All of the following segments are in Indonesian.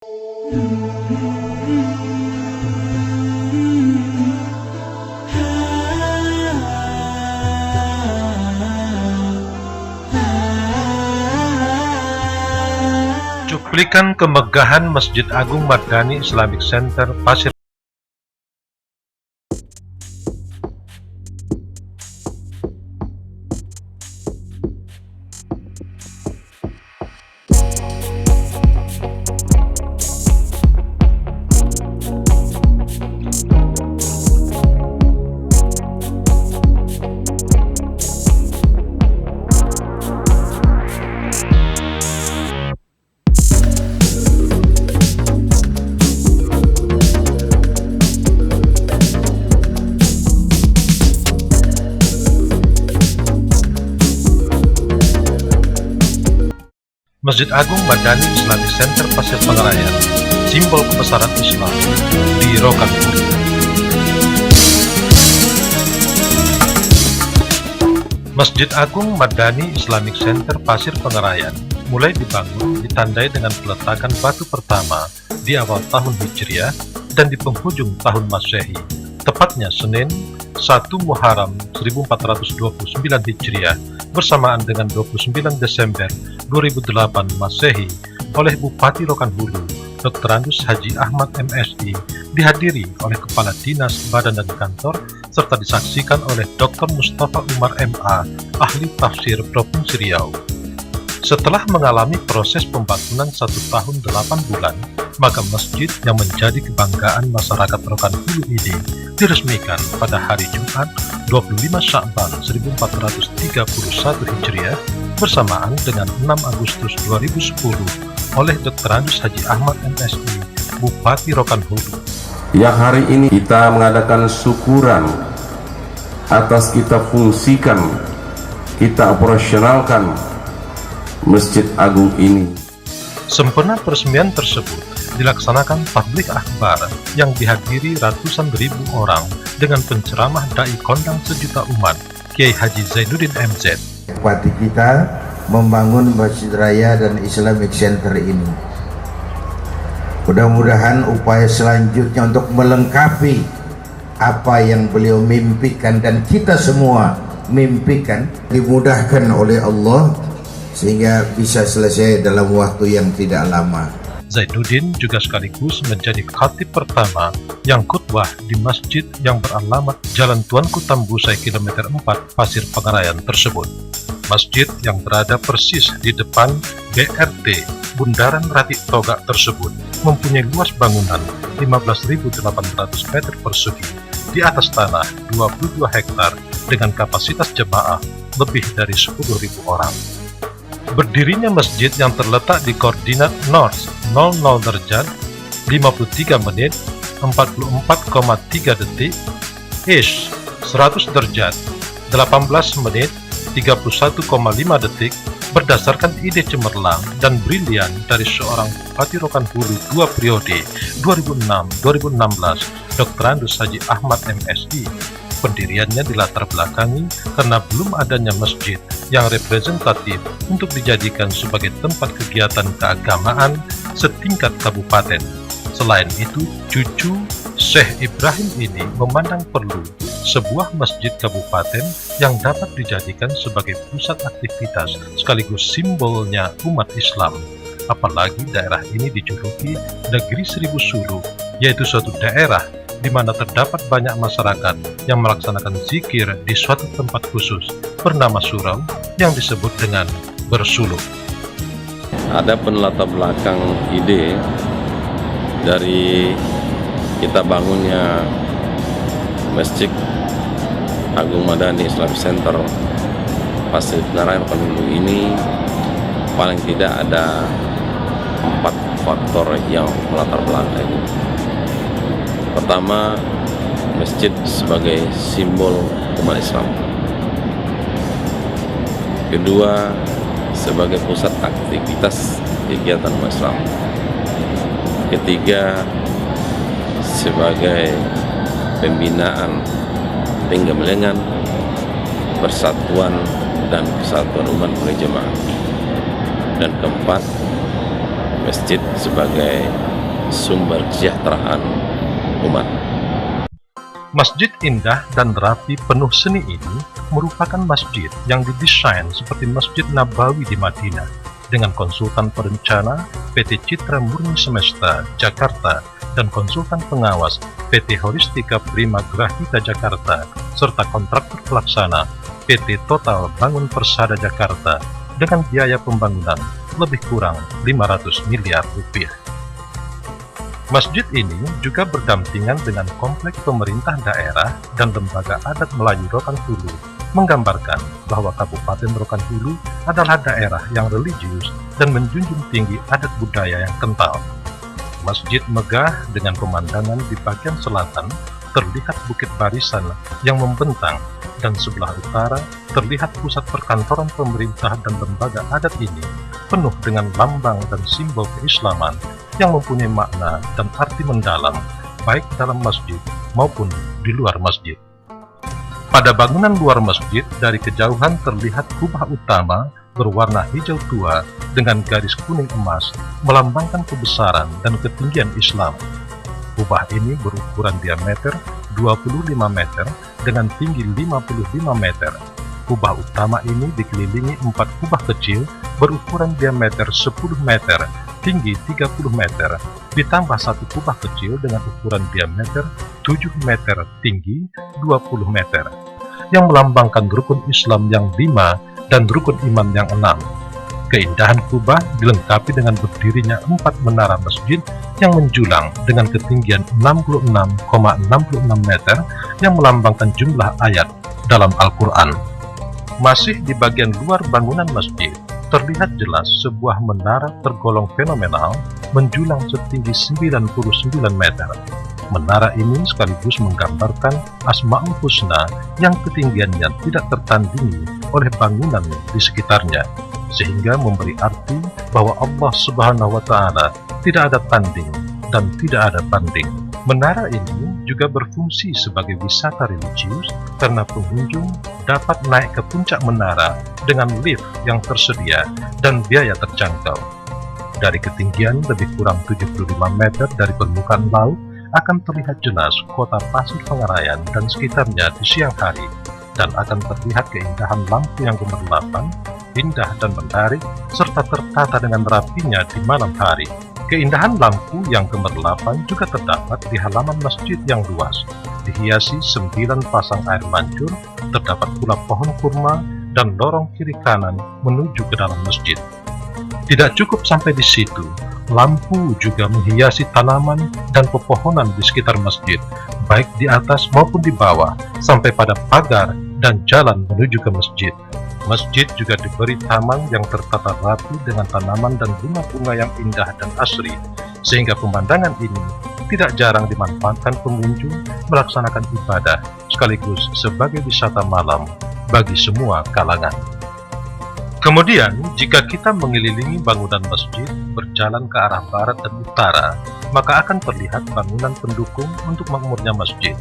Cuplikan kemegahan Masjid Agung Madani Islamic Center Pasir. Masjid Agung Madani Islamic Center Pasir Pengarayan, simbol kebesaran Islam di Rokan Hulu. Masjid Agung Madani Islamic Center Pasir Pengarayan mulai dibangun ditandai dengan peletakan batu pertama di awal tahun Hijriah dan di penghujung tahun Masehi, tepatnya Senin 1 Muharram 1429 Hijriah bersamaan dengan 29 Desember 2008 Masehi oleh Bupati Rokan Hulu Dr. Andus Haji Ahmad MSI, dihadiri oleh Kepala Dinas Badan dan Kantor serta disaksikan oleh Dr. Mustafa Umar MA, ahli tafsir Provinsi Riau. Setelah mengalami proses pembangunan 1 tahun 8 bulan, maka masjid yang menjadi kebanggaan masyarakat Rokan Hulu ini diresmikan pada hari Jumat 25 Sya'ban 1431 Hijriah bersamaan dengan 6 Agustus 2010 oleh Dr. Andus Haji Ahmad MSI, Bupati Rokan Hulu. Yang hari ini kita mengadakan syukuran atas kita fungsikan, kita operasionalkan Masjid Agung ini. Sempena peresmian tersebut dilaksanakan tabligh akbar yang dihadiri ratusan ribu orang dengan penceramah dai kondang sejuta umat Kiai Haji Zainuddin MZ. Bupati kita membangun Masjid Raya dan Islamic Center ini. Mudah-mudahan upaya selanjutnya untuk melengkapi apa yang beliau mimpikan dan kita semua mimpikan dimudahkan oleh Allah sehingga bisa selesai dalam waktu yang tidak lama. Zainuddin juga sekaligus menjadi khatib pertama yang khutbah di masjid yang beralamat Jalan Tuanku Tambusai kilometer 4 Pasir Pengarayan tersebut. Masjid yang berada persis di depan BRT Bundaran Ratik Togak tersebut mempunyai luas bangunan 15.800 meter persegi di atas tanah 22 hektar dengan kapasitas jemaah lebih dari 10.000 orang. Berdirinya masjid yang terletak di koordinat North 00 derajat 53 menit 44,3 detik, East 100 derajat 18 menit 31,5 detik berdasarkan ide cemerlang dan brilian dari seorang Bupati Rokan Hulu 2 periode 2006-2016 Dr. Andus Haji Ahmad MSI. Pendiriannya dilatar belakangi karena belum adanya masjid yang representatif untuk dijadikan sebagai tempat kegiatan keagamaan setingkat kabupaten. Selain itu, cucu Syekh Ibrahim ini memandang perlu sebuah masjid kabupaten yang dapat dijadikan sebagai pusat aktivitas sekaligus simbolnya umat Islam. Apalagi daerah ini dijuluki Negeri Seribu Suluh, yaitu suatu daerah di mana terdapat banyak masyarakat yang melaksanakan zikir di suatu tempat khusus bernama surau yang disebut dengan bersuluh. Ada penlatar belakang ide dari kita bangunnya Masjid Agung Madani Islamic Center Pasir Pengarayan Rokan Hulu ini paling tidak ada 4 faktor yang melatar belakang. Pertama, masjid sebagai simbol umat Islam. Kedua, sebagai pusat aktivitas kegiatan umat Islam. Ketiga, sebagai pembinaan penggemlengan persatuan dan kesatuan umat berjamaah. Dan keempat, masjid sebagai sumber kesejahteraan umat. Masjid indah dan rapi penuh seni ini merupakan masjid yang didesain seperti Masjid Nabawi di Madinah dengan konsultan perencana PT Citra Murni Semesta Jakarta dan konsultan pengawas PT Holistika Prima Grahita Jakarta serta kontraktor pelaksana PT Total Bangun Persada Jakarta dengan biaya pembangunan lebih kurang 500 miliar rupiah. Masjid ini juga berdampingan dengan kompleks pemerintah daerah dan lembaga adat Melayu Rokan Hulu, menggambarkan bahwa Kabupaten Rokan Hulu adalah daerah yang religius dan menjunjung tinggi adat budaya yang kental. Masjid megah dengan pemandangan di bagian selatan terlihat Bukit Barisan yang membentang dan sebelah utara terlihat pusat perkantoran pemerintah dan lembaga adat ini penuh dengan lambang dan simbol keislaman yang mempunyai makna dan arti mendalam baik dalam masjid maupun di luar masjid. Pada bangunan luar masjid dari kejauhan terlihat kubah utama berwarna hijau tua dengan garis kuning emas melambangkan kebesaran dan ketinggian Islam. Kubah ini berukuran diameter 25 meter dengan tinggi 55 meter. Kubah utama ini dikelilingi 4 kubah kecil berukuran diameter 10 meter, tinggi 30 meter, ditambah 1 kubah kecil dengan ukuran diameter 7 meter, tinggi 20 meter, yang melambangkan rukun Islam yang 5 dan rukun iman yang 6. Keindahan kubah dilengkapi dengan berdirinya 4 menara masjid yang menjulang dengan ketinggian 66,66 meter yang melambangkan jumlah ayat dalam Al-Quran. Masih di bagian luar bangunan masjid, terlihat jelas sebuah menara tergolong fenomenal menjulang setinggi 99 meter. Menara ini sekaligus menggambarkan Asma'ul Husna yang ketinggiannya tidak tertandingi oleh bangunan di sekitarnya, sehingga memberi arti bahwa Allah Subhanahu wa Ta'ala tidak ada tanding dan tidak ada banding. Menara ini juga berfungsi sebagai wisata religius karena pengunjung dapat naik ke puncak menara dengan lift yang tersedia dan biaya terjangkau. Dari ketinggian lebih kurang 75 meter dari permukaan laut akan terlihat jelas kota Pasir Pengarayan dan sekitarnya di siang hari, dan akan terlihat keindahan lampu yang gemerlapan, indah dan menarik, serta tertata dengan rapinya di malam hari. Keindahan lampu yang gemerlapan juga terdapat di halaman masjid yang luas, dihiasi 9 pasang air mancur, terdapat pula pohon kurma dan lorong kiri kanan menuju ke dalam masjid. Tidak cukup sampai di situ, lampu juga menghiasi tanaman dan pepohonan di sekitar masjid, baik di atas maupun di bawah, sampai pada pagar dan jalan menuju ke masjid. Masjid juga diberi taman yang tertata rapi dengan tanaman dan bunga-bunga yang indah dan asri, sehingga pemandangan ini tidak jarang dimanfaatkan pengunjung melaksanakan ibadah sekaligus sebagai wisata malam bagi semua kalangan. Kemudian, jika kita mengelilingi bangunan masjid berjalan ke arah barat dan utara, maka akan terlihat bangunan pendukung untuk makmurnya masjid,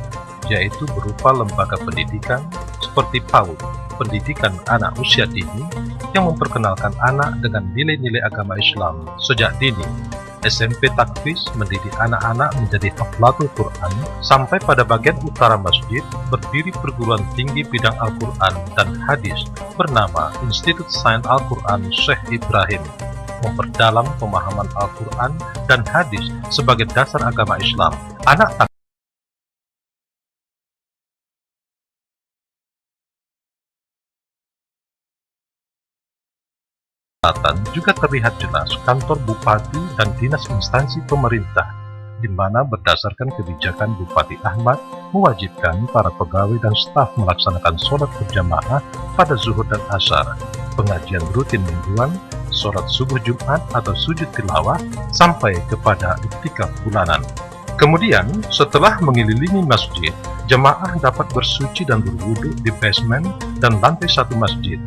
yaitu berupa lembaga pendidikan seperti PAUD, pendidikan anak usia dini, yang memperkenalkan anak dengan nilai-nilai agama Islam sejak dini. SMP Takfis mendidik anak-anak menjadi haflatul Quran, sampai pada bagian utara masjid berdiri perguruan tinggi bidang Al-Quran dan Hadis bernama Institut Sains Al-Quran Syekh Ibrahim, memperdalam pemahaman Al-Quran dan Hadis sebagai dasar agama Islam. Anak juga terlihat jelas kantor bupati dan dinas instansi pemerintah, di mana berdasarkan kebijakan Bupati Ahmad mewajibkan para pegawai dan staf melaksanakan sholat berjamaah pada zuhur dan asar, pengajian rutin mingguan, sholat subuh Jumat atau sujud tilawah, sampai kepada iktikaf bulanan. Kemudian, setelah mengelilingi masjid, jemaah dapat bersuci dan berwudu di basement dan lantai 1 masjid.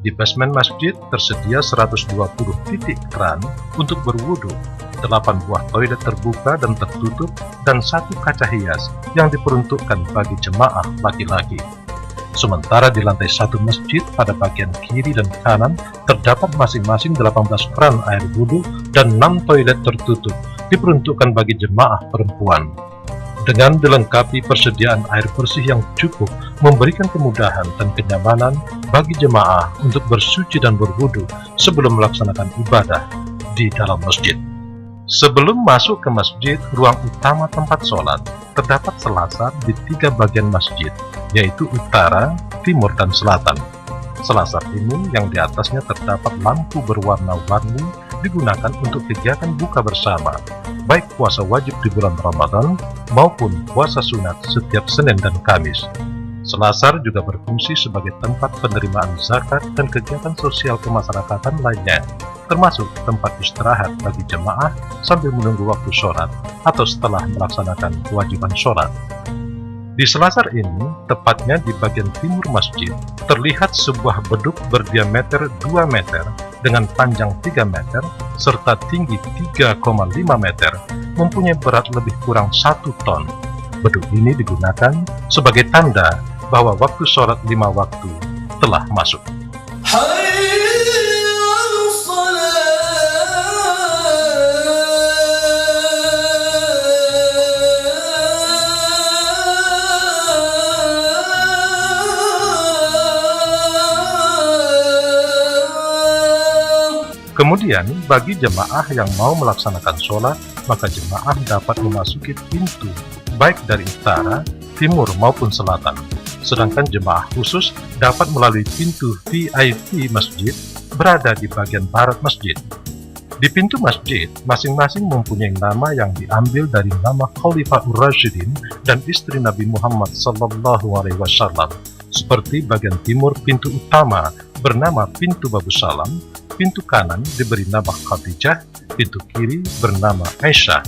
Di basement masjid tersedia 120 titik keran untuk berwudu, 8 buah toilet terbuka dan tertutup, dan 1 kaca hias yang diperuntukkan bagi jemaah laki-laki. Sementara di lantai 1 masjid pada bagian kiri dan kanan terdapat masing-masing 18 keran air wudhu dan 6 toilet tertutup diperuntukkan bagi jemaah perempuan. Dengan dilengkapi persediaan air bersih yang cukup, memberikan kemudahan dan kenyamanan bagi jemaah untuk bersuci dan berwudu sebelum melaksanakan ibadah di dalam masjid. Sebelum masuk ke masjid, ruang utama tempat sholat terdapat selasar di 3 bagian masjid, yaitu utara, timur, dan selatan. Selasar ini yang di atasnya terdapat lampu berwarna-warni digunakan untuk kegiatan buka bersama, baik puasa wajib di bulan Ramadan maupun puasa sunat setiap Senin dan Kamis. Selasar juga berfungsi sebagai tempat penerimaan zakat dan kegiatan sosial kemasyarakatan lainnya, termasuk tempat istirahat bagi jemaah sambil menunggu waktu sholat atau setelah melaksanakan kewajiban sholat. Di selasar ini, tepatnya di bagian timur masjid, terlihat sebuah beduk berdiameter 2 meter dengan panjang 3 meter serta tinggi 3,5 meter, mempunyai berat lebih kurang 1 ton. Beduk ini digunakan sebagai tanda bahwa waktu sholat 5 waktu telah masuk. Kemudian, bagi jemaah yang mau melaksanakan sholat, maka jemaah dapat memasuki pintu baik dari utara, timur maupun selatan. Sedangkan jemaah khusus dapat melalui pintu VIP masjid berada di bagian barat masjid. Di pintu masjid, masing-masing mempunyai nama yang diambil dari nama Khalifaur Rasyidin dan istri Nabi Muhammad SAW. Seperti bagian timur pintu utama bernama pintu Babu Salam, pintu kanan diberi nama Khadijah, pintu kiri bernama Aisyah.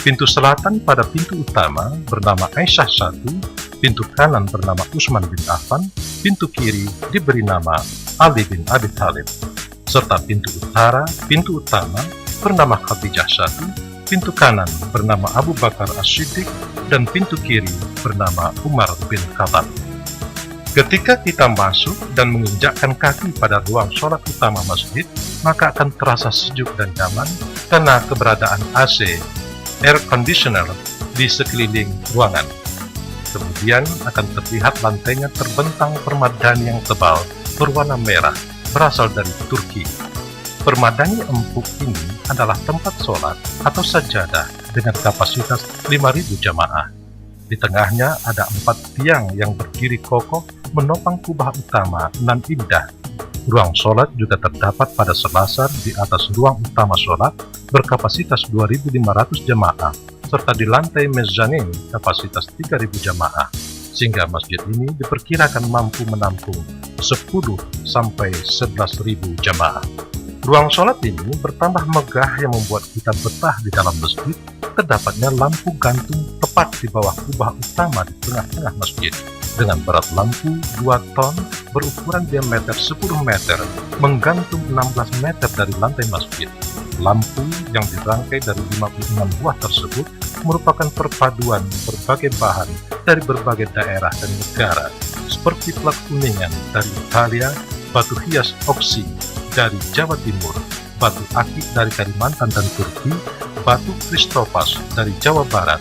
Pintu selatan pada pintu utama bernama Aisyah 1, pintu kanan bernama Utsman bin Affan, pintu kiri diberi nama Ali bin Abi Thalib. Serta pintu utama bernama Khadijah 1, pintu kanan bernama Abu Bakar As-Siddiq, dan pintu kiri bernama Umar bin Khattab. Ketika kita masuk dan menginjakkan kaki pada ruang sholat utama masjid, maka akan terasa sejuk dan nyaman karena keberadaan AC, air conditioner, di sekeliling ruangan. Kemudian akan terlihat lantainya terbentang permadani yang tebal berwarna merah berasal dari Turki. Permadani empuk ini adalah tempat sholat atau sajadah dengan kapasitas 5.000 jamaah. Di tengahnya ada 4 tiang yang berdiri kokoh menopang kubah utama nan indah. Ruang sholat juga terdapat pada selasar di atas ruang utama sholat berkapasitas 2.500 jamaah, serta di lantai mezzanin kapasitas 3.000 jamaah, sehingga masjid ini diperkirakan mampu menampung 10 sampai 11.000 jamaah. Ruang sholat ini bertambah megah yang membuat kita betah di dalam masjid. Terdapatnya lampu gantung tepat di bawah kubah utama di tengah-tengah masjid, dengan berat lampu 2 ton berukuran diameter 10 meter menggantung 16 meter dari lantai masjid. Lampu yang dirangkai dari 56 buah tersebut merupakan perpaduan berbagai bahan dari berbagai daerah dan negara, seperti plat kuningan dari Italia, batu hias oksi dari Jawa Timur, batu akik dari Kalimantan dan Turki, batu Kristopas dari Jawa Barat,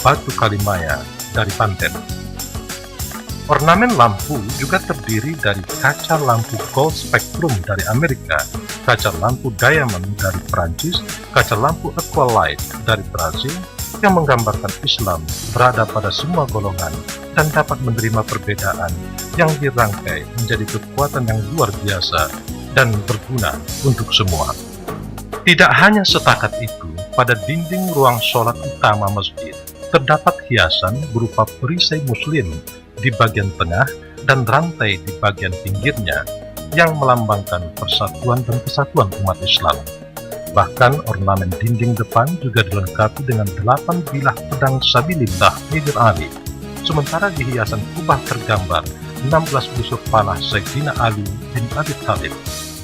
batu Kalimaya dari Banten. Ornamen lampu juga terdiri dari kaca lampu gold spectrum dari Amerika, kaca lampu diamond dari Prancis, kaca lampu aqualight dari Brazil, yang menggambarkan Islam berada pada semua golongan dan dapat menerima perbedaan yang dirangkai menjadi kekuatan yang luar biasa dan berguna untuk semua. Tidak hanya setakat itu, pada dinding ruang sholat utama masjid terdapat hiasan berupa perisai muslim di bagian tengah dan rantai di bagian pinggirnya yang melambangkan persatuan dan kesatuan umat Islam. Bahkan ornamen dinding depan juga dilengkapi dengan 8 bilah pedang sabilillah Haider Ali. Sementara di hiasan kubah tergambar 16 busur panah Sayyidina Ali bin Abi Thalib,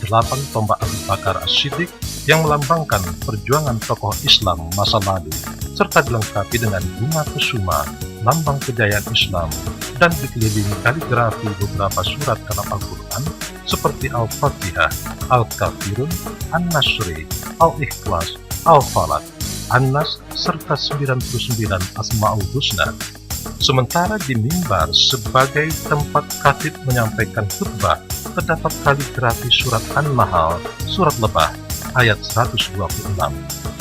8 tombak Abu Bakar As-Siddiq yang melambangkan perjuangan tokoh Islam masa lalu, serta dilengkapi dengan bunga kusuma lambang kejayaan Islam dan dikelilingi kaligrafi beberapa surat dalam Al-Quran seperti Al-Fatihah, Al-Kafirun, An-Nasri, Al-Ikhlas, Al-Falaq, An-Nas, serta 99 Asma'ul Husna. Sementara di mimbar sebagai tempat khatib menyampaikan khutbah, terdapat kaligrafi surat An-Nahl, surat Lebah, ayat 126.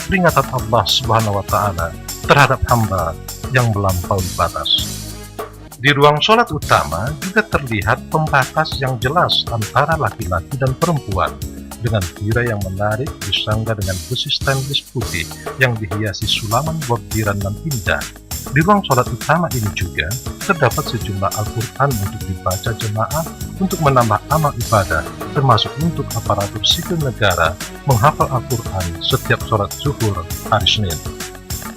Peringatan Allah Subhanahu wa Ta'ala terhadap hamba yang melampaui batas. Di ruang sholat utama juga terlihat pembatas yang jelas antara laki-laki dan perempuan, dengan tirai yang menarik disangga dengan besi stainless putih yang dihiasi sulaman bordiran dan indah. Di ruang sholat utama ini juga terdapat sejumlah Al-Quran untuk dibaca jemaah untuk menambah amal ibadah, termasuk untuk aparatur sipil negara menghafal Al-Quran setiap sholat zuhur hari Senin.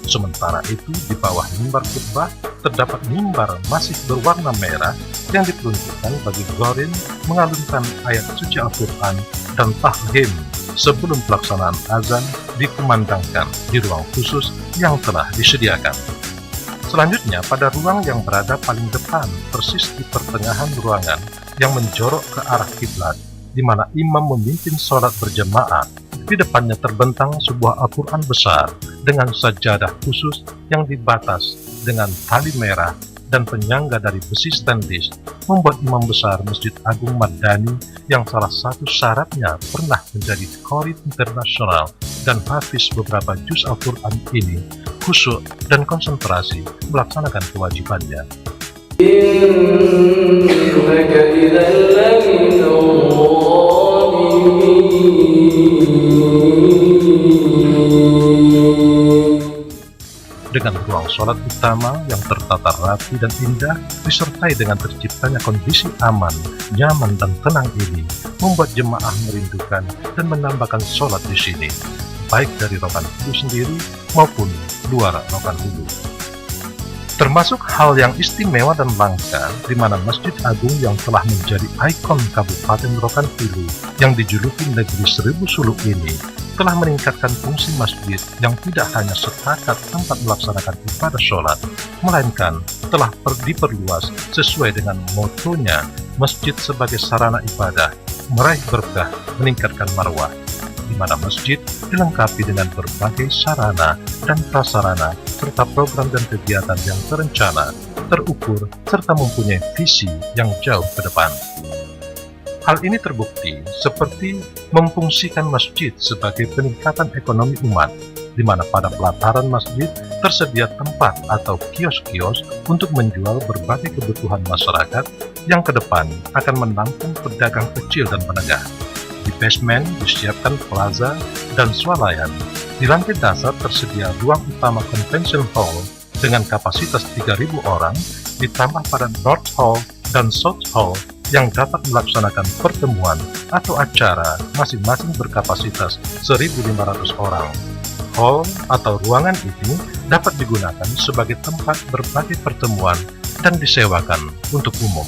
Sementara itu, di bawah mimbar khutbah terdapat mimbar masih berwarna merah yang diperuntukkan bagi Gorin mengalunkan ayat suci Al-Quran dan tahlim sebelum pelaksanaan azan dikumandangkan di ruang khusus yang telah disediakan. Selanjutnya, pada ruang yang berada paling depan, persis di pertengahan ruangan yang menjorok ke arah kiblat, di mana imam memimpin sholat berjemaah, di depannya terbentang sebuah Al-Quran besar dengan sajadah khusus yang dibatas dengan tali merah dan penyangga dari besi stainless, membuat imam besar Masjid Agung Madani yang salah satu syaratnya pernah menjadi qari internasional dan hafiz beberapa juz Al-Quran ini khusyuk dan konsentrasi melaksanakan kewajibannya. Dengan ruang sholat utama yang tertata rapi dan indah, disertai dengan terciptanya kondisi aman, nyaman, dan tenang ini, membuat jemaah merindukan dan menambahkan sholat di sini, baik dari rokan hulu sendiri maupun luar rokan hulu. Termasuk hal yang istimewa dan langka, di mana Masjid Agung yang telah menjadi ikon Kabupaten Rokan Hulu yang dijuluki Negeri Seribu Suluk ini, telah meningkatkan fungsi masjid yang tidak hanya setakat tempat melaksanakan ibadah sholat, melainkan telah diperluas sesuai dengan motonya masjid sebagai sarana ibadah, meraih berkah, meningkatkan marwah, di mana masjid dilengkapi dengan berbagai sarana dan prasarana serta program dan kegiatan yang terencana, terukur, serta mempunyai visi yang jauh ke depan. Hal ini terbukti seperti memfungsikan masjid sebagai peningkatan ekonomi umat, di mana pada pelataran masjid tersedia tempat atau kios-kios untuk menjual berbagai kebutuhan masyarakat yang ke depan akan menampung pedagang kecil dan menengah. Di basement disiapkan plaza dan swalayan. Di lantai dasar tersedia ruang utama convention hall dengan kapasitas 3.000 orang, ditambah pada North Hall dan South Hall yang dapat melaksanakan pertemuan atau acara masing-masing berkapasitas 1.500 orang. Hall atau ruangan ini dapat digunakan sebagai tempat berbagai pertemuan dan disewakan untuk umum.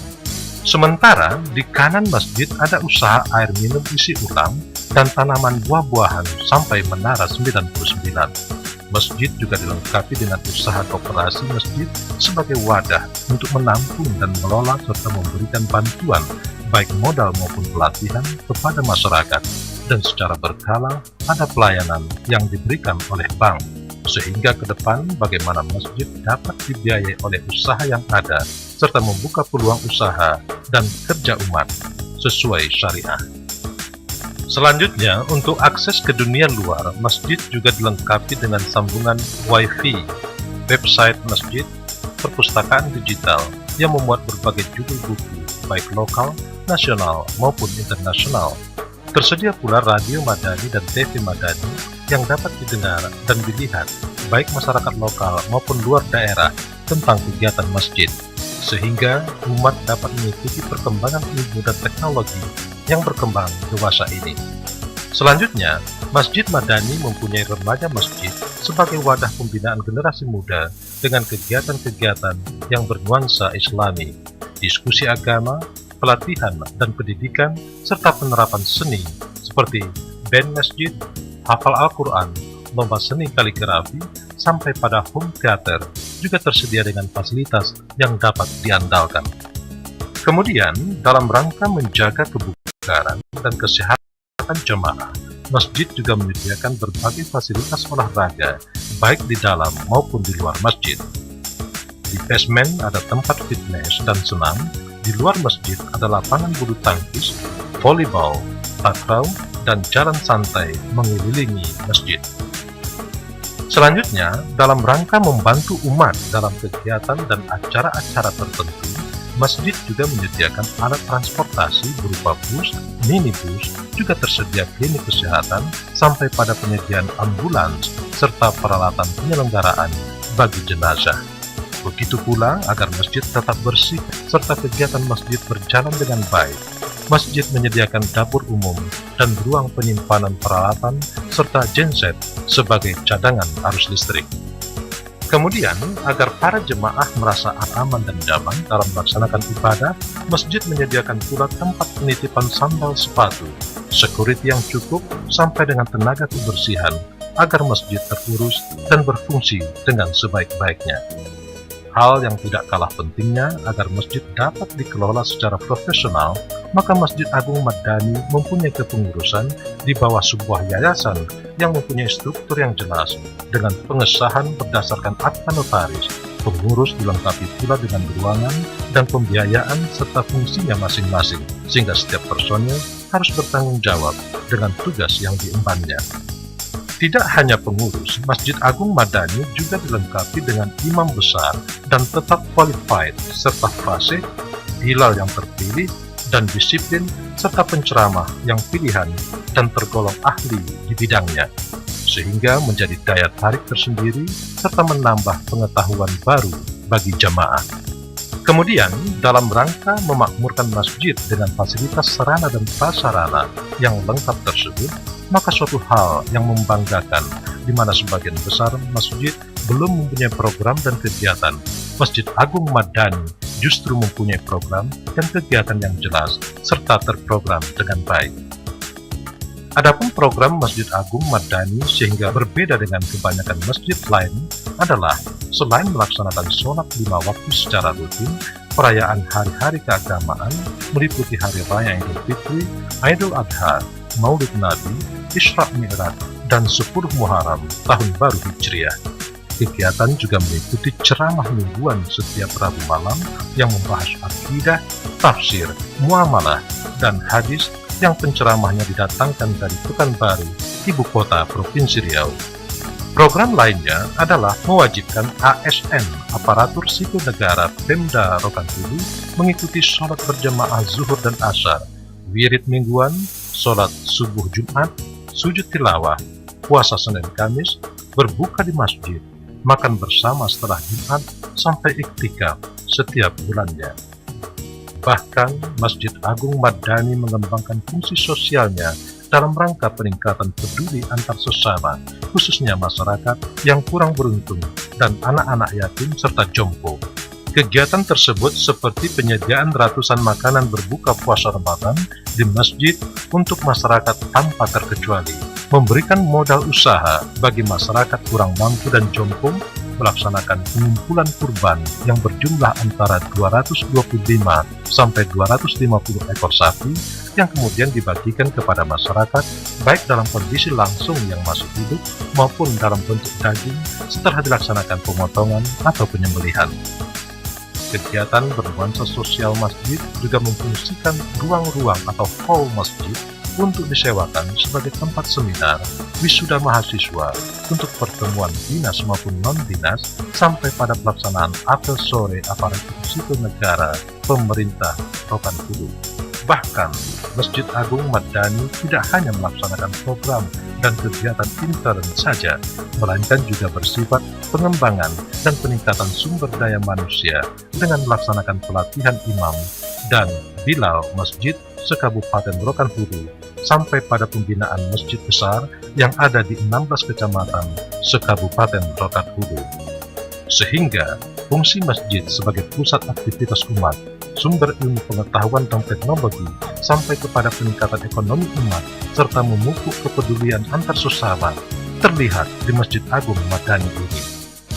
Sementara di kanan masjid ada usaha air minum isi ulang dan tanaman buah-buahan sampai menara 99. Masjid juga dilengkapi dengan usaha koperasi masjid sebagai wadah untuk menampung dan mengelola serta memberikan bantuan baik modal maupun pelatihan kepada masyarakat, dan secara berkala ada pelayanan yang diberikan oleh bank, sehingga ke depan bagaimana masjid dapat dibiayai oleh usaha yang ada serta membuka peluang usaha dan kerja umat sesuai syariah. Selanjutnya, untuk akses ke dunia luar, masjid juga dilengkapi dengan sambungan Wi-Fi, website masjid, perpustakaan digital yang memuat berbagai judul buku, baik lokal, nasional, maupun internasional. Tersedia pula radio Madani dan TV Madani yang dapat didengar dan dilihat, baik masyarakat lokal maupun luar daerah, tentang kegiatan masjid, sehingga umat dapat mengikuti perkembangan ilmu dan teknologi yang berkembang dewasa ini. Selanjutnya, Masjid Madani mempunyai remaja masjid sebagai wadah pembinaan generasi muda dengan kegiatan-kegiatan yang bernuansa Islami, diskusi agama, pelatihan dan pendidikan, serta penerapan seni seperti band masjid, hafal Al-Quran, lomba seni kaligrafi, sampai pada home theater juga tersedia dengan fasilitas yang dapat diandalkan. Kemudian, dalam rangka menjaga kebugaran dan kesehatan jemaah, masjid juga menyediakan berbagai fasilitas olahraga, baik di dalam maupun di luar masjid. Di basement ada tempat fitness dan senam, di luar masjid ada lapangan bulu tangkis, volleyball, takraw, dan jalan santai mengelilingi masjid. Selanjutnya, dalam rangka membantu umat dalam kegiatan dan acara-acara tertentu, masjid juga menyediakan alat transportasi berupa bus, minibus, juga tersedia klinik kesehatan, sampai pada penyediaan ambulans, serta peralatan penyelenggaraan bagi jenazah. Begitu pula agar masjid tetap bersih, serta kegiatan masjid berjalan dengan baik. Masjid menyediakan dapur umum dan ruang penyimpanan peralatan, serta genset sebagai cadangan arus listrik. Kemudian, agar para jemaah merasa aman dan nyaman dalam melaksanakan ibadah, masjid menyediakan pula tempat penitipan sandal sepatu, security yang cukup, sampai dengan tenaga kebersihan, agar masjid terurus dan berfungsi dengan sebaik-baiknya. Hal yang tidak kalah pentingnya, agar masjid dapat dikelola secara profesional, maka Masjid Agung Madani mempunyai kepengurusan di bawah sebuah yayasan yang mempunyai struktur yang jelas, dengan pengesahan berdasarkan akta notaris. Pengurus dilengkapi pula dengan ruangan dan pembiayaan serta fungsinya masing-masing, sehingga setiap personil harus bertanggung jawab dengan tugas yang diembannya. Tidak hanya pengurus, Masjid Agung Madani juga dilengkapi dengan imam besar dan tetap qualified, serta fasih, hilal yang terpilih, dan disiplin, serta penceramah yang pilihan dan tergolong ahli di bidangnya, sehingga menjadi daya tarik tersendiri, serta menambah pengetahuan baru bagi jamaah. Kemudian, dalam rangka memakmurkan masjid dengan fasilitas sarana dan prasarana yang lengkap tersebut, maka suatu hal yang membanggakan, di mana sebagian besar masjid belum mempunyai program dan kegiatan. Masjid Agung Madani justru mempunyai program dan kegiatan yang jelas, serta terprogram dengan baik. Adapun program Masjid Agung Madani sehingga berbeda dengan kebanyakan masjid lain adalah, selain melaksanakan sholat 5 waktu secara rutin, perayaan hari-hari keagamaan meliputi Hari Raya Idul Fitri, Idul Adha, Maulid Nabi, Isra Mi'raj, dan 10 Muharram Tahun Baru Hijriah. Kegiatan juga meliputi ceramah mingguan setiap Rabu malam yang membahas akidah, tafsir, muamalah, dan hadis, yang penceramahnya didatangkan dari Pekanbaru, ibu kota Provinsi Riau. Program lainnya adalah mewajibkan ASN, aparatur sipil negara Pemda Rokan Hulu, mengikuti sholat berjamaah zuhur dan asar, wirid mingguan, sholat subuh Jumat, sujud tilawah, puasa Senin Kamis, berbuka di masjid, makan bersama setelah Jumat, sampai iktikaf setiap bulannya. Bahkan, Masjid Agung Madani mengembangkan fungsi sosialnya dalam rangka peningkatan peduli antar sesama, khususnya masyarakat yang kurang beruntung dan anak-anak yatim serta jompo. Kegiatan tersebut seperti penyediaan ratusan makanan berbuka puasa Ramadan di masjid untuk masyarakat tanpa terkecuali, memberikan modal usaha bagi masyarakat kurang mampu dan jompo, melaksanakan pengumpulan kurban yang berjumlah antara 225 sampai 250 ekor sapi yang kemudian dibagikan kepada masyarakat, baik dalam kondisi langsung yang masih hidup maupun dalam bentuk daging setelah dilaksanakan pemotongan atau penyembelihan. Kegiatan bernuansa sosial masjid juga memfungsikan ruang-ruang atau hall masjid untuk disewakan sebagai tempat seminar, wisuda mahasiswa, untuk pertemuan dinas maupun non-dinas, sampai pada pelaksanaan apel sore aparatur sipil negara pemerintah Rokan Hulu. Bahkan, Masjid Agung Madani tidak hanya melaksanakan program dan kegiatan intern saja, melainkan juga bersifat pengembangan dan peningkatan sumber daya manusia dengan melaksanakan pelatihan imam dan bilal masjid sekabupaten Rokan Hulu, sampai pada pembinaan masjid besar yang ada di 16 kecamatan sekabupaten Rokan Hulu. Sehingga fungsi masjid sebagai pusat aktivitas umat, sumber ilmu pengetahuan dan teknologi, sampai kepada peningkatan ekonomi umat, serta memupuk kepedulian antar sesama, terlihat di Masjid Agung Madani ini.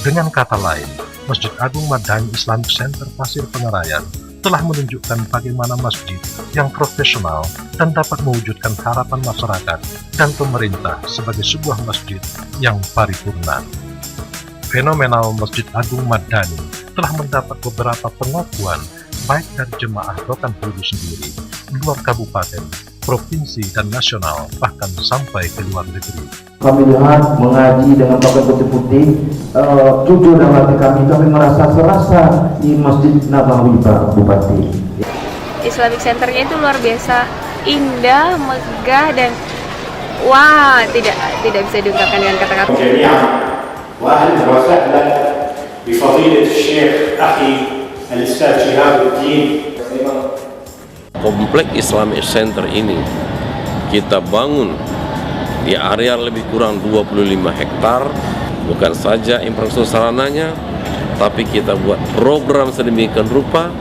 Dengan kata lain, Masjid Agung Madani Islamic Center Pasir Pengaraian telah menunjukkan bagaimana masjid yang profesional dan dapat mewujudkan harapan masyarakat dan pemerintah sebagai sebuah masjid yang paripurna. Fenomenal Masjid Agung Madani telah mendapat beberapa pengakuan baik dari jemaah Rokan Hulu sendiri, luar kabupaten, provinsi, dan nasional, bahkan sampai ke luar negeri. Kami lihat mengaji dengan pakai putih-putih, jujur dalam hati kami merasa serasa di Masjid Nabawi Pak Bupati. Islamic Centernya itu luar biasa, indah, megah, dan wah, tidak bisa diungkapkan dengan kata-kata. وأهلا وسهلا بفضيلة الشيخ أخي الأستاذ شهاب الدين. Komplek Islamic Center ini kita bangun di area lebih kurang 25 hektar. Bukan saja infrastruktur sarananya, tapi kita buat program sedemikian rupa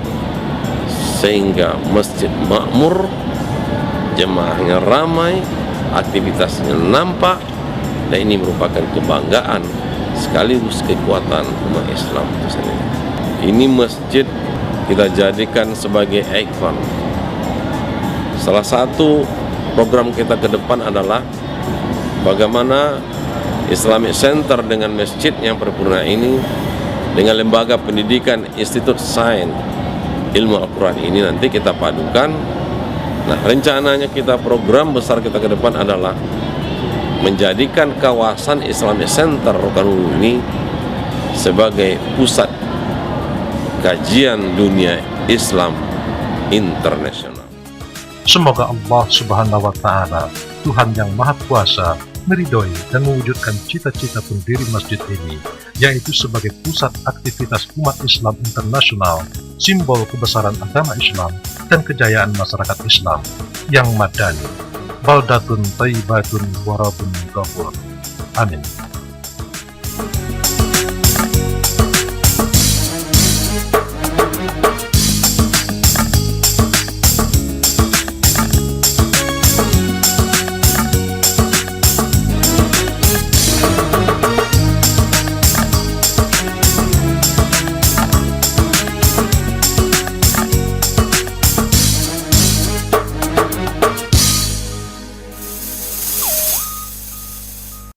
sehingga masjid makmur, jemaahnya ramai, aktivitasnya nampak, dan ini merupakan kebanggaan sekaligus kekuatan umat Islam itu sendiri. Ini masjid kita jadikan sebagai ikon. Salah satu program kita ke depan adalah bagaimana Islamic Center dengan masjid yang paripurna ini dengan lembaga pendidikan Institut Sains Ilmu Al-Quran ini nanti kita padukan. Nah, rencananya kita program besar kita ke depan adalah menjadikan kawasan Islamic Center Rokan Hulu ini sebagai pusat kajian dunia Islam internasional. Semoga Allah Subhanahu wa Ta'ala, Tuhan yang Maha Kuasa, meridhoi dan mewujudkan cita-cita pendiri masjid ini, yaitu sebagai pusat aktivitas umat Islam internasional, simbol kebesaran agama Islam dan kejayaan masyarakat Islam yang madani. Baldatun Thayyibatun Warabun Ghafur. Amin.